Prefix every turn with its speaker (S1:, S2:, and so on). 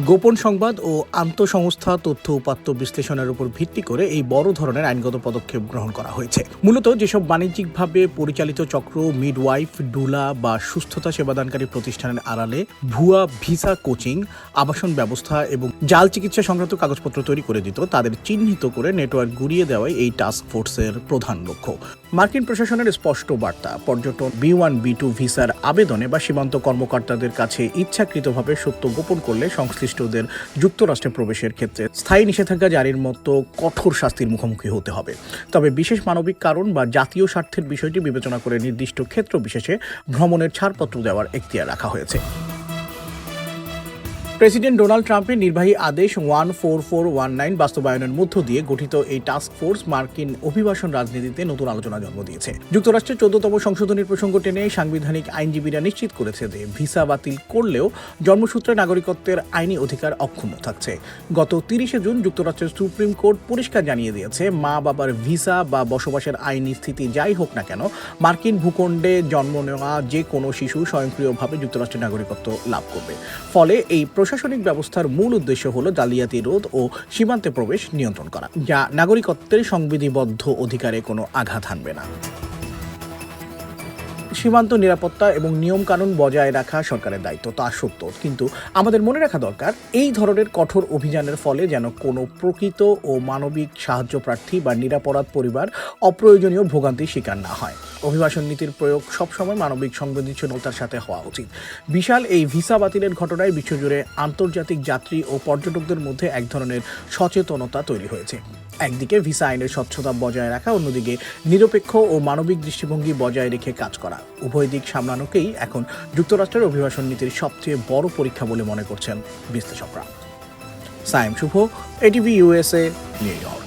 S1: গোপন সংবাদ ও আন্তঃসংস্থা তথ্য উপাত্ত বিশ্লেষণের উপর ভিত্তি করে এই বড় ধরনের আইনগত পদক্ষেপ গ্রহণ করা হয়েছে। মূলত যেসব বাণিজ্যিকভাবে পরিচালিত চক্র মিডওয়াইফ, ডুলা বা সুস্থতা সেবাদানকারী প্রতিষ্ঠানের আড়ালে ভুয়া ভিসা, কোচিং, আবাসন ব্যবস্থা এবং জাল চিকিৎসা সংক্রান্ত কাগজপত্র তৈরি করে দিত, তাদের চিহ্নিত করে নেটওয়ার্ক গুড়িয়ে দেওয়াই এই টাস্ক ফোর্সের প্রধান লক্ষ্য। মার্কিন প্রশাসনের স্পষ্ট বার্তা, পর্যটন B1, B2 ভিসার আবেদনে বা সীমান্ত কর্মকর্তাদের কাছে ইচ্ছাকৃতভাবে সত্য গোপন করলে সংশ্লিষ্টদের যুক্তরাষ্ট্রে প্রবেশের ক্ষেত্রে স্থায়ী নিষেধাজ্ঞা জারির মতো কঠোর শাস্তির মুখোমুখি হতে হবে। তবে বিশেষ মানবিক কারণ বা জাতীয় স্বার্থের বিষয়টি বিবেচনা করে নির্দিষ্ট ক্ষেত্র বিশেষে ভ্রমণের ছাড়পত্র দেওয়ার এখতিয়ার রাখা হয়েছে। প্রেসিডেন্ট ডোনাল্ড ট্রাম্পের নির্বাহী আদেশ 14419 বাস্তবায়নের মধ্য দিয়ে গঠিত এই টাস্ক ফোর্স মার্কিন অভিবাসন রাজনীতিতে নতুন আলোচনা জন্ম দিয়েছে। যুক্তরাষ্ট্রের 14তম সংশোধনীর প্রসঙ্গ টেনে সাংবিধানিক আইনজীবীরা নিশ্চিত করেছে যে ভিসা বাতিল করলেও জন্মসূত্রে নাগরিকত্বের আইনি অধিকার অক্ষুণ্ণ থাকছে। গত 30 জুন যুক্তরাষ্ট্রের সুপ্রিম কোর্ট পরিষ্কার জানিয়ে দিয়েছে, মা বাবার ভিসা বা বসবাসের আইনি স্থিতি যাই হোক না কেন, মার্কিন ভূখণ্ডে জন্ম নেওয়া যে কোনো শিশু স্বয়ংক্রিয়ভাবে যুক্তরাষ্ট্রের নাগরিকত্ব লাভ করবে। ফলে এই প্রশাসনিক ব্যবস্থার মূল উদ্দেশ্য হল জালিয়াতি রোধ ও সীমান্তে প্রবেশ নিয়ন্ত্রণ করা, যা নাগরিকত্বের সংবিধিবদ্ধ অধিকারে কোনো আঘাত হানবে না। সীমান্ত নিরাপত্তা এবং নিয়মকানুন বজায় রাখা সরকারের দায়িত্ব, তা সত্য, কিন্তু আমাদের মনে রাখা দরকার এই ধরনের কঠোর অভিযানের ফলে যেন কোনো প্রকৃত ও মানবিক সাহায্য প্রার্থী বা নিরাপরাধ পরিবার অপ্রয়োজনীয় ভোগান্তির শিকার না হয়। অভিবাসন নীতির প্রয়োগ সবসময় মানবিক সংবেদনশীলতার সাথে হওয়া উচিত। বিশাল এই ভিসা বাতিলের ঘটনায় বিশ্বজুড়ে আন্তর্জাতিক যাত্রী ও পর্যটকদের মধ্যে এক ধরনের সচেতনতা তৈরি হয়েছে। একদিকে ভিসা আইনের স্বচ্ছতা বজায় রাখা, অন্যদিকে নিরপেক্ষ ও মানবিক দৃষ্টিভঙ্গি বজায় রেখে কাজ করা, উভয় দিক সামলানোকেই এখন যুক্তরাষ্ট্রের অভিবাসন নীতির সবচেয়ে বড় পরীক্ষা বলে মনে করছেন বিশ্লেষকরা। সায়েম শুভ, ATV USA, নিউ ইয়র্ক।